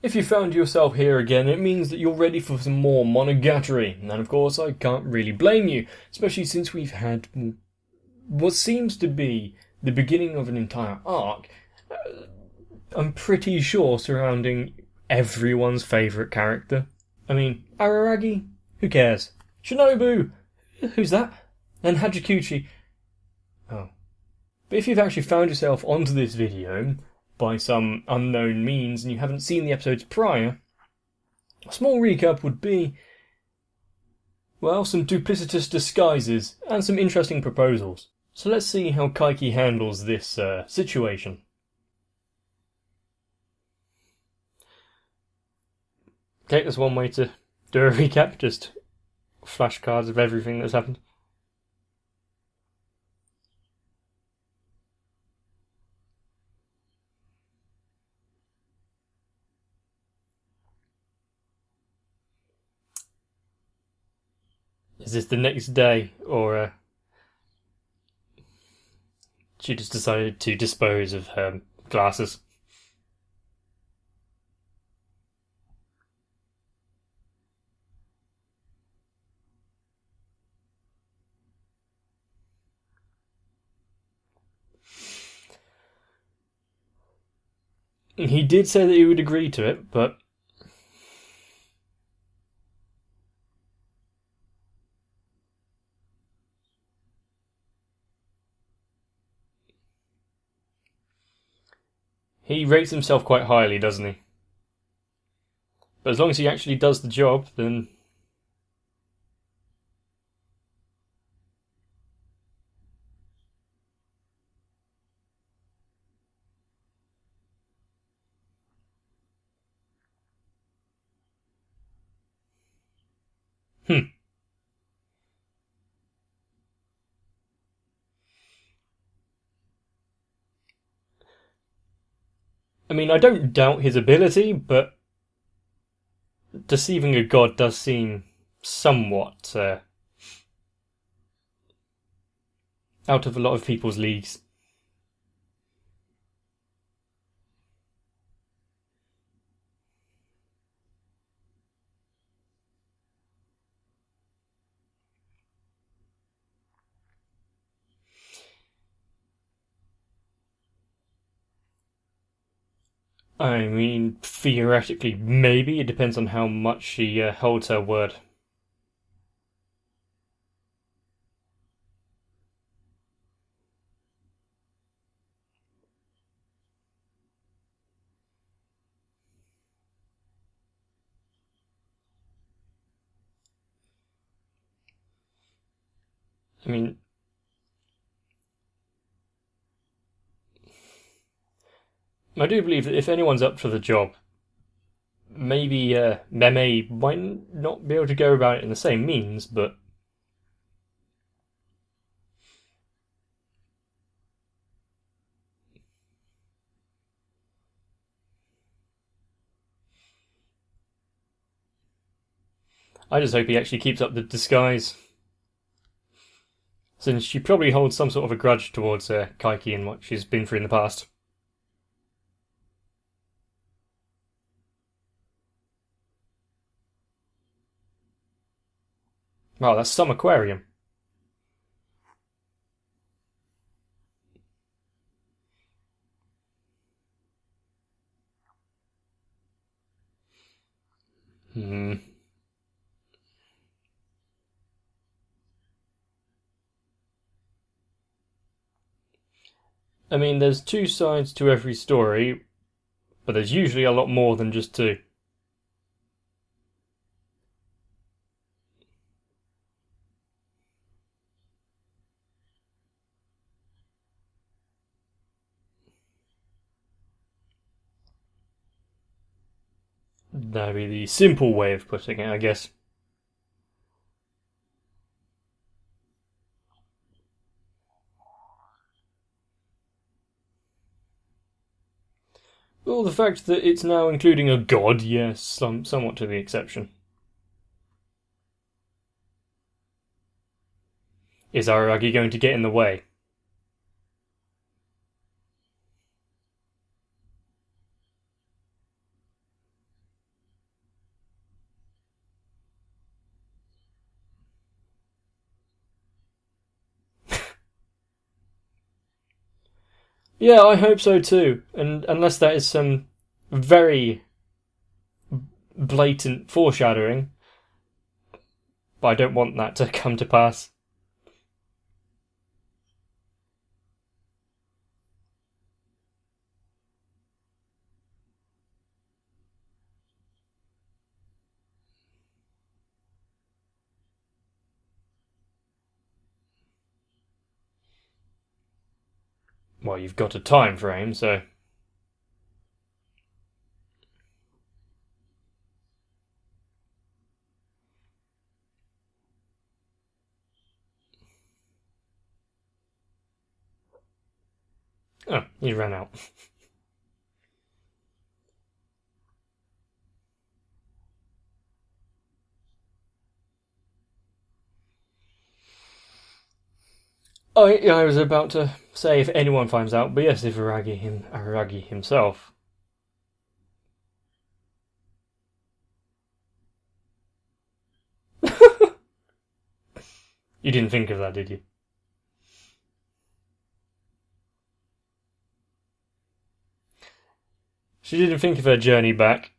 If you found yourself here again, it means that you're ready for some more Monogatari, and of course I can't really blame you, especially since we've had what seems to be the beginning of an entire arc, I'm pretty sure surrounding everyone's favourite character. I mean, Araragi? Who cares? Shinobu? Who's that? And Hachikuchi? Oh. But if you've actually found yourself onto this video by some unknown means and you haven't seen the episodes prior, a small recap would be, well, some duplicitous disguises and some interesting proposals. So let's see how Kaiki handles this situation. Okay, that's one way to do a recap, just flashcards of everything that's happened. Is this the next day, or she just decided to dispose of her glasses? He did say that he would agree to it, but he rates himself quite highly, doesn't he? But as long as he actually does the job, then I mean, I don't doubt his ability, but deceiving a god does seem somewhat out of a lot of people's leagues. I mean, theoretically, maybe. It depends on how much she holds her word. I mean, I do believe that if anyone's up for the job, maybe Meme might not be able to go about it in the same means, but I just hope he actually keeps up the disguise. Since she probably holds some sort of a grudge towards Kaiki and what she's been through in the past. Wow, that's some aquarium. I mean, there's two sides to every story, but there's usually a lot more than just two. That'd be the simple way of putting it, I guess. Well, the fact that it's now including a god, yes, somewhat to the exception. Is Araragi going to get in the way? Yeah, I hope so too. And unless that is some very blatant foreshadowing, but I don't want that to come to pass. Well, you've got a time frame, so. Oh, you ran out. Oh, yeah, I was about to say if anyone finds out, but yes, if Aragi himself. You didn't think of that, did you? She didn't think of her journey back.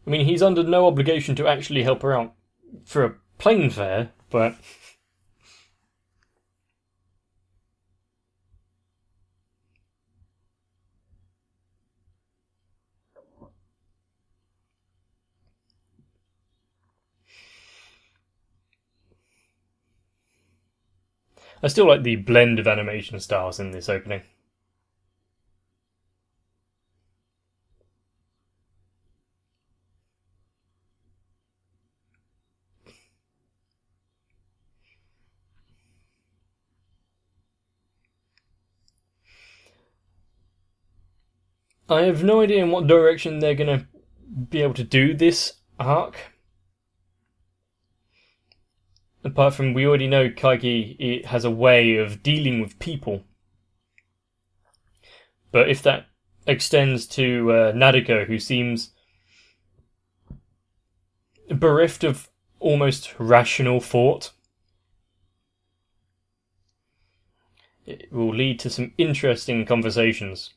I mean, he's under no obligation to actually help her out for a plane fare, but I still like the blend of animation styles in this opening. I have no idea in what direction they're going to be able to do this arc. Apart from we already know Kaigi it has a way of dealing with people. But if that extends to Nadeko, who seems bereft of almost rational thought, it will lead to some interesting conversations.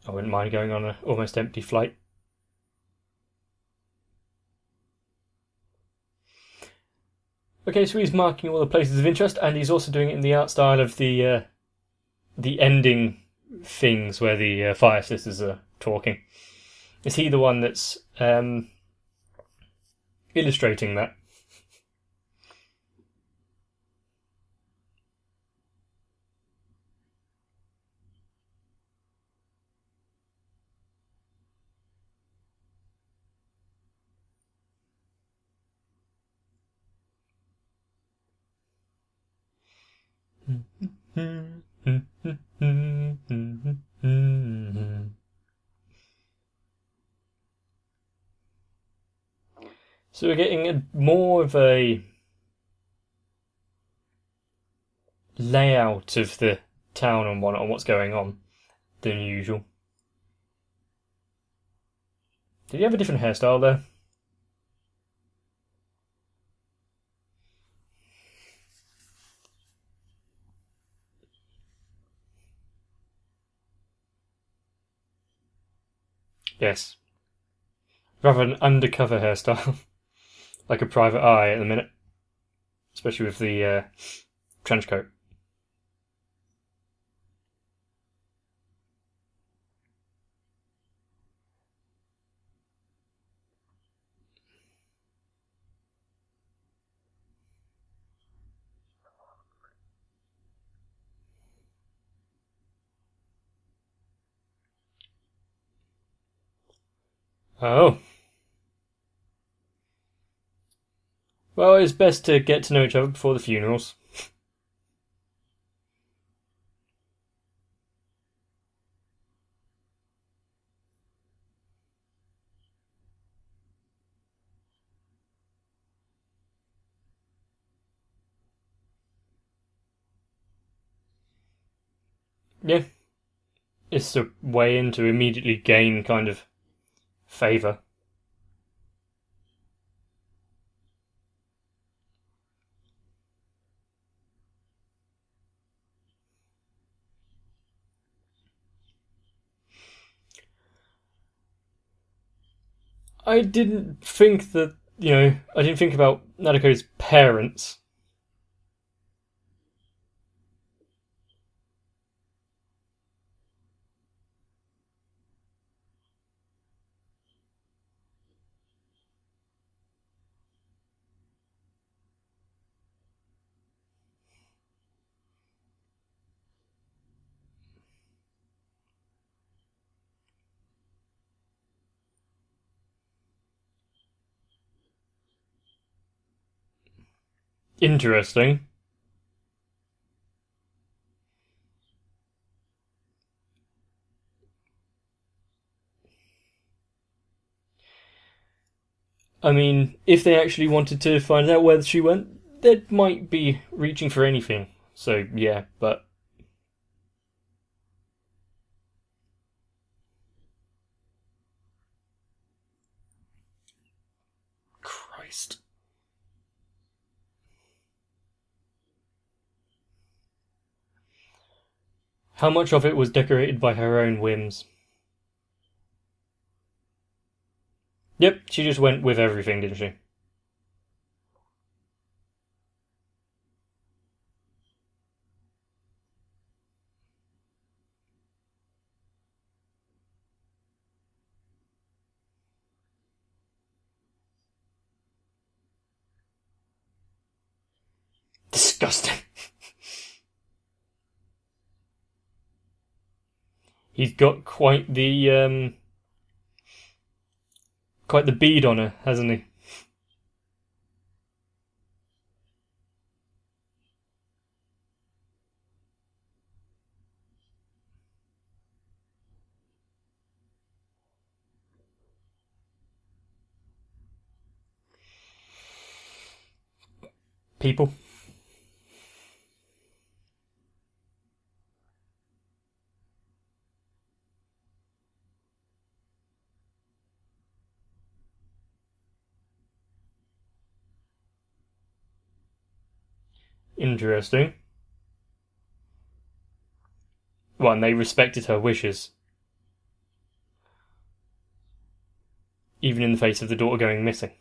I wouldn't mind going on an almost empty flight. Okay, so he's marking all the places of interest, and he's also doing it in the art style of the ending things where the Fire Sisters are talking. Is he the one that's illustrating that? So we're getting more of a layout of the town and what's going on than usual. Did you have a different hairstyle there? Yes. Rather an undercover hairstyle. Like a private eye at the minute. Especially with the trench coat. Oh. Well, it's best to get to know each other before the funerals. Yeah, it's a way in to immediately gain kind of favour. I didn't think that, I didn't think about Nadeko's parents. Interesting. I mean, if they actually wanted to find out where she went, they might be reaching for anything. So, yeah, but. Christ. How much of it was decorated by her own whims? Yep, she just went with everything, didn't she? Disgusting. He's got quite the bead on her, hasn't he? People. Interesting. Well, and they respected her wishes, even in the face of the daughter going missing.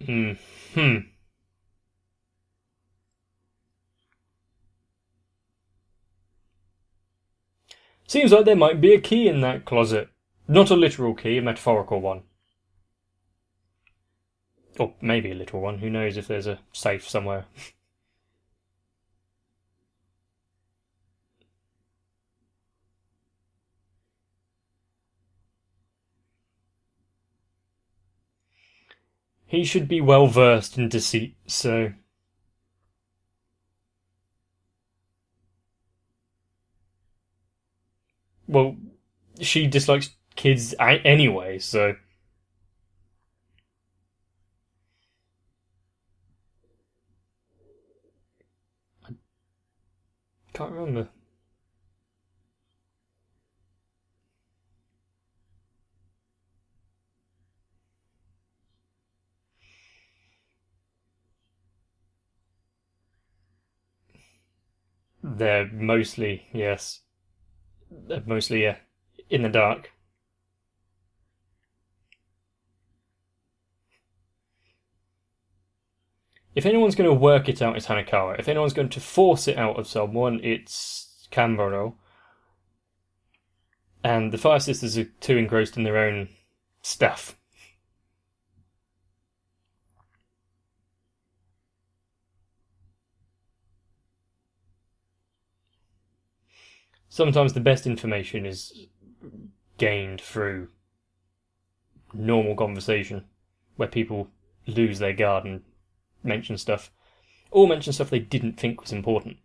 Hmm. Seems like there might be a key in that closet. Not a literal key, a metaphorical one. Or maybe a literal one, who knows if there's a safe somewhere. He should be well versed in deceit, so. Well, she dislikes kids anyway, so. Can't remember. They're mostly, yes. They're mostly, yeah, in the dark. If anyone's going to work it out, it's Hanakawa. If anyone's going to force it out of someone, it's Kanbaro. And the Fire Sisters are too engrossed in their own stuff. Sometimes the best information is gained through normal conversation, where people lose their guard and mention stuff, or mention stuff they didn't think was important.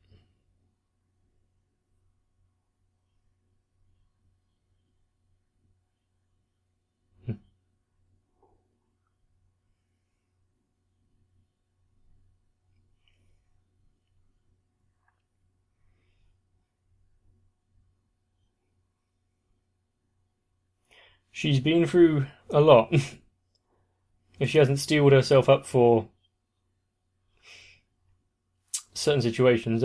She's been through a lot. If she hasn't steeled herself up for certain situations,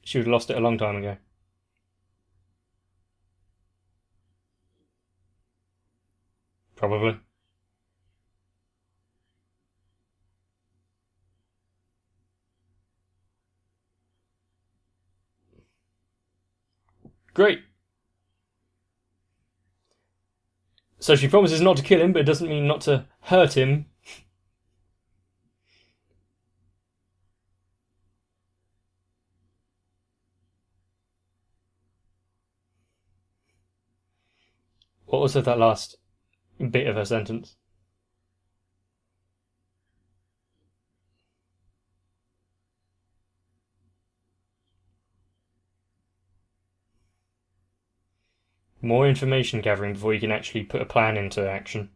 she would have lost it a long time ago. Probably. Great. So she promises not to kill him, but it doesn't mean not to hurt him. What was that last bit of her sentence? More information gathering before you can actually put a plan into action.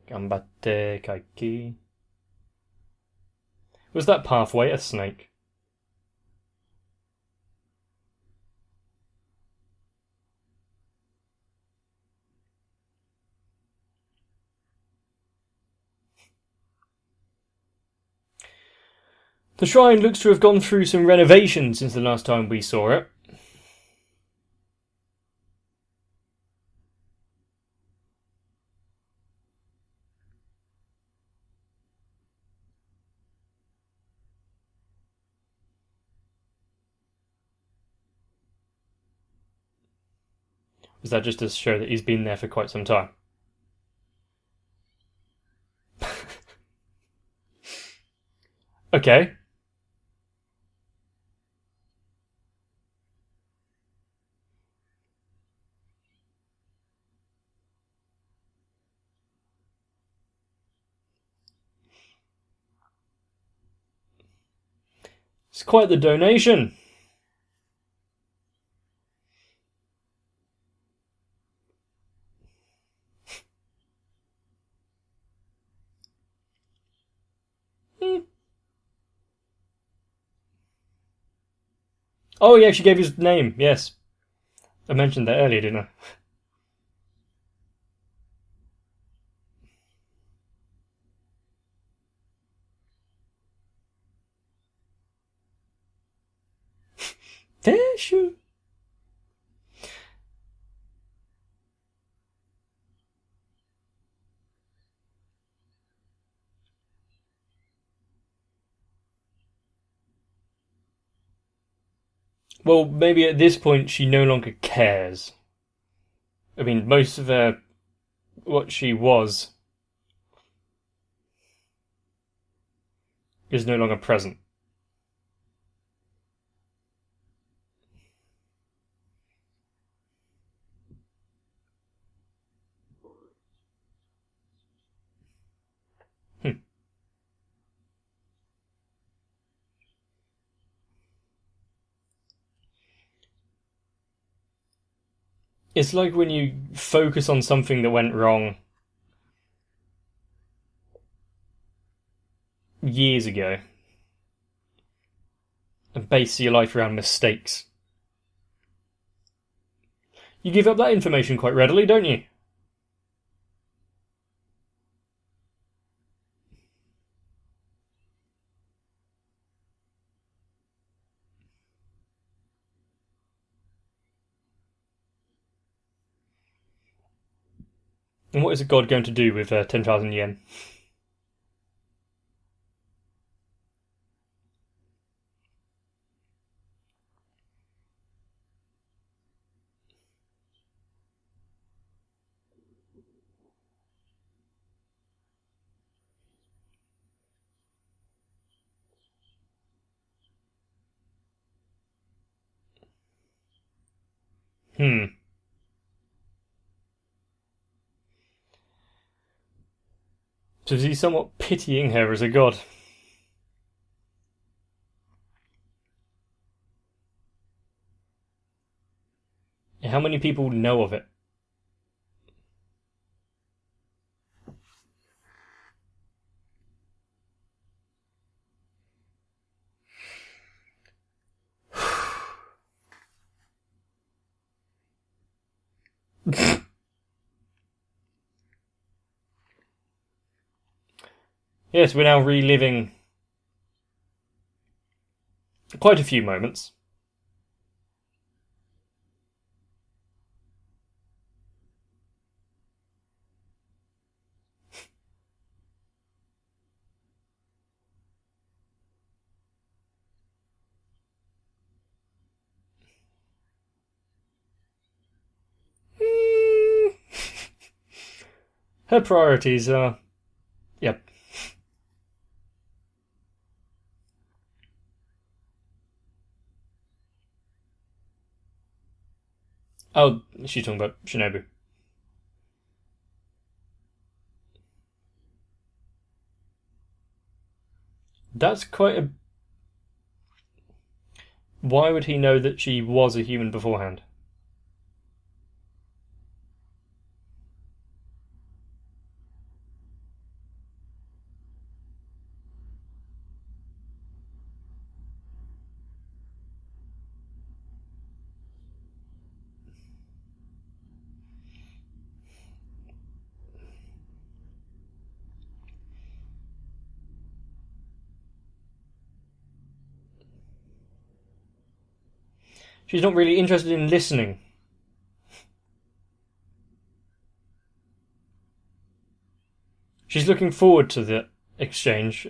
Gambatte kaiki. Was that pathway a snake? The shrine looks to have gone through some renovations since the last time we saw it. Was that just to show that he's been there for quite some time? Okay. It's quite the donation. Oh yeah, she gave his name, yes. I mentioned that earlier, didn't I? Sure. Well, maybe at this point she no longer cares. I mean, most of her, what she was, is no longer present. Hmm. It's like when you focus on something that went wrong years ago and base your life around mistakes. You give up that information quite readily, don't you? And what is a god going to do with 10,000 yen? Hmm. So is he somewhat pitying her as a god? How many people know of it? Yes, we're now reliving quite a few moments. Mm. Her priorities are... Yep. Oh, she's talking about Shinobu. That's quite a... Why would he know that she was a human beforehand? She's not really interested in listening. She's looking forward to the exchange.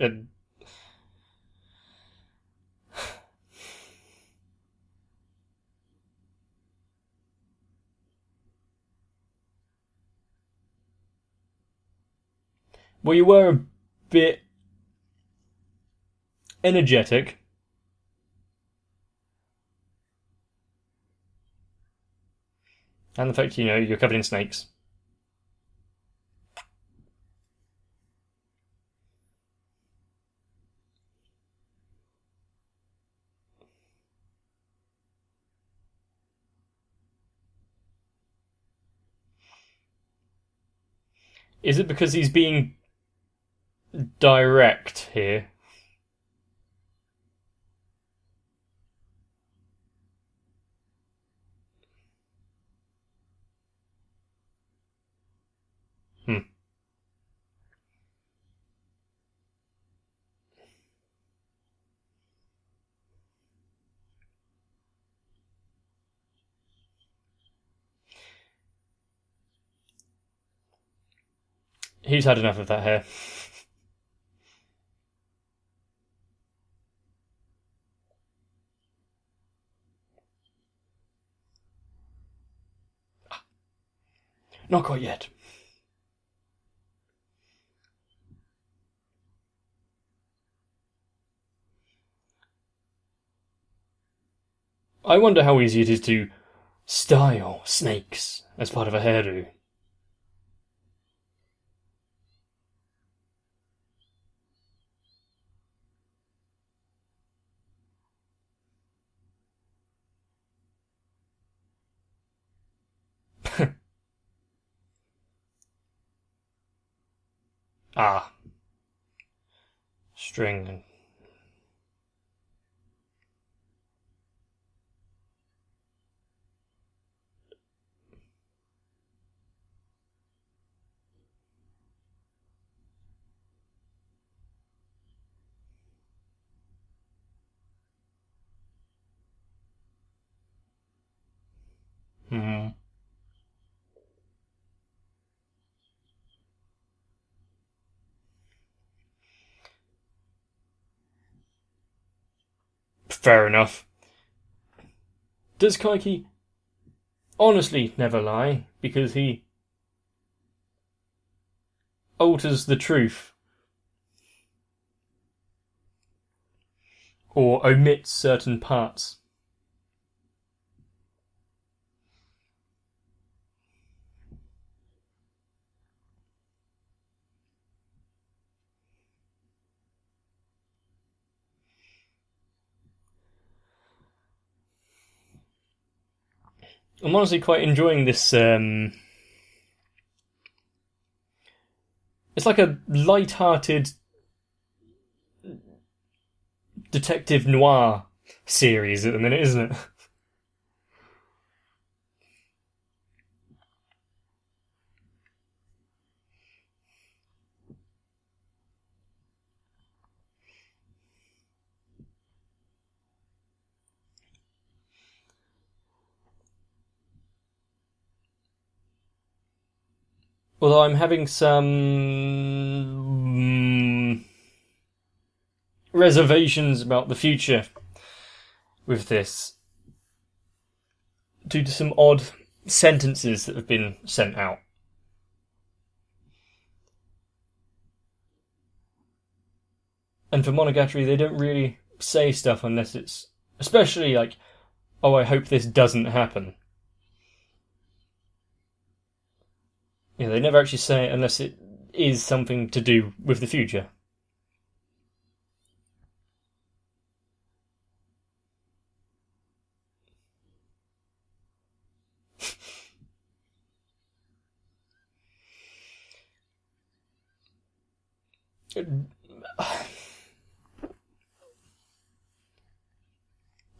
Well, you were a bit energetic. And the fact, you're covered in snakes. Is it because he's being direct here? Hmm. He's had enough of that hair. Not quite yet. I wonder how easy it is to style snakes as part of a hairdo. Ah, string. Hmm. Fair enough. Does Kaiki honestly never lie? Because he alters the truth. Or omits certain parts. I'm honestly quite enjoying this. It's like a light-hearted detective noir series at the minute, isn't it? Although I'm having some reservations about the future with this, due to some odd sentences that have been sent out. And for Monogatari, they don't really say stuff unless it's, especially like, oh, I hope this doesn't happen. Yeah, they never actually say it unless it is something to do with the future.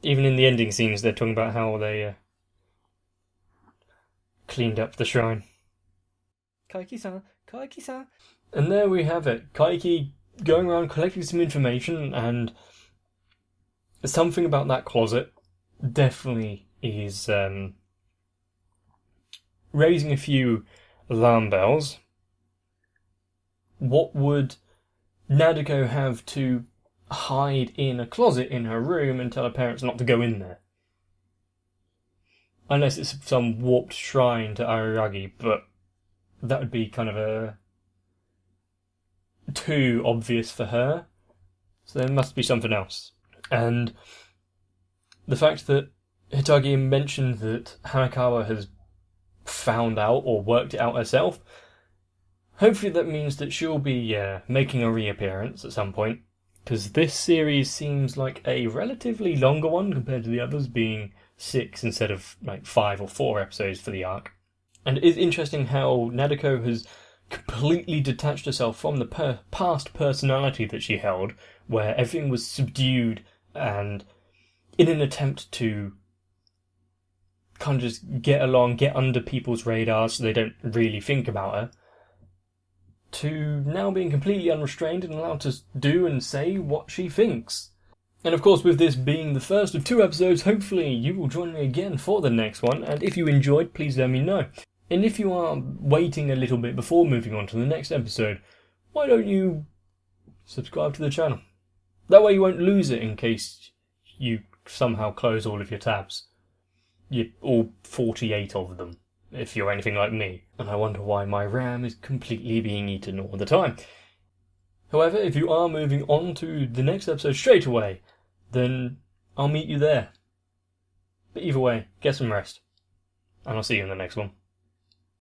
Even in the ending scenes, they're talking about how they cleaned up the shrine. Kaiki-san, Kaiki-san. And there we have it. Kaiki going around collecting some information, and something about that closet definitely is raising a few alarm bells. What would Nadeko have to hide in a closet in her room and tell her parents not to go in there? Unless it's some warped shrine to Araragi, but that would be kind of too obvious for her. So there must be something else. And the fact that Hitagi mentioned that Hanakawa has found out or worked it out herself, hopefully that means that she'll be making a reappearance at some point, because this series seems like a relatively longer one compared to the others, being 6 instead of like 5 or 4 episodes for the arc. And it is interesting how Nadeko has completely detached herself from the past personality that she held, where everything was subdued, and in an attempt to kind of just get along, get under people's radars so they don't really think about her, to now being completely unrestrained and allowed to do and say what she thinks. And of course, with this being the first of 2 episodes, hopefully you will join me again for the next one, and if you enjoyed, please let me know. And if you are waiting a little bit before moving on to the next episode, why don't you subscribe to the channel? That way you won't lose it in case you somehow close all of your tabs. All 48 of them, if you're anything like me. And I wonder why my RAM is completely being eaten all the time. However, if you are moving on to the next episode straight away, then I'll meet you there. But either way, get some rest. And I'll see you in the next one.